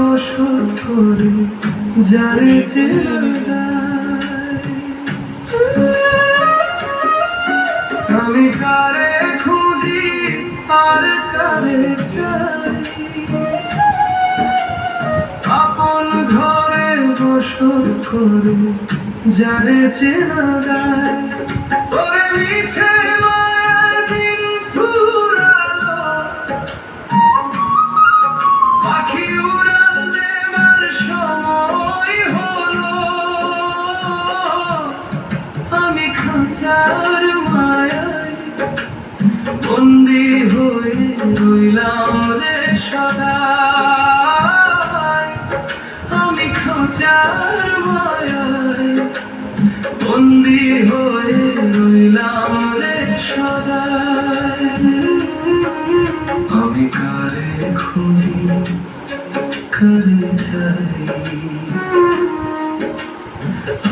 ওষুধ করে যারে চেনা যায়। আমি কারে খুঁজি আর কারে চাই, আপন ঘরে ওষুধ করে যারে চেনা যায়। ওরে মিছে মায়ার দিন ফুরালো, পাখি উড়াল দেবার সময় হলো। আমি খাঁচার মায়ায় বন্দি হয়ে রইলাম রে সদাই। আমি খাঁচার মায়ায় বন্দি হয়ে রইলাম রে সদাই। আমি কারে খুঁজি কারে চাই,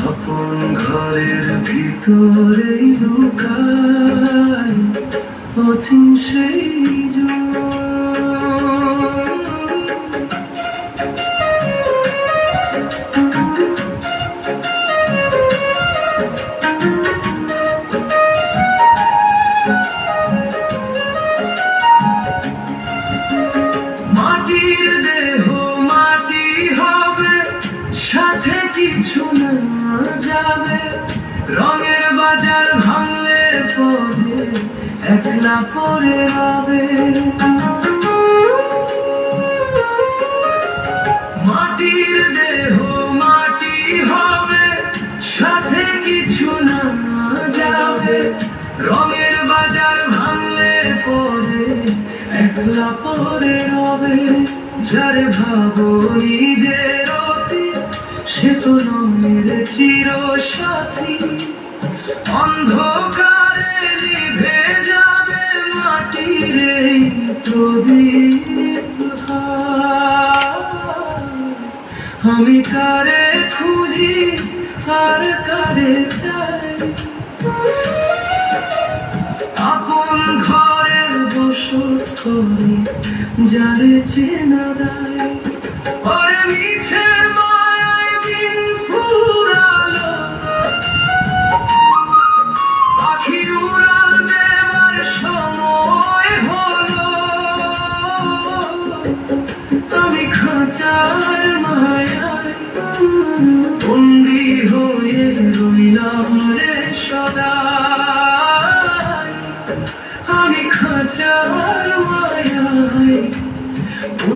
আপন ঘরের ভিতরেই লুকাই অচিন সেই মাটির দেহ মাটি হবে, সাথে কিছু না যাবে। রঙের বাজার ভাঙলে পরে একলা পরে হবে। মাটির দেহ মাটি হবে, সাথে কিছু না যাবে। রঙের বাজার ভাঙলে পরে একলা পরে হবে। যারে ভাবো নিজের অতি, সে তো নয় চির সাথী। অন্ধকারে নিভে যাবে মাটির এই প্রদীপ। আমি কারে খুঁজি আর কারে চাই, আপন ঘরে বসত করে যারে চেনা দেয়। ওরে মিছে মায়ায় দিন ফুরালো, পাখি উড়াল দেবার সময় হলো। আমি খাঁচার মায়ায় বন্দি হয়ে রইলাম রে সদাই। আমি খাঁচার মায়ায়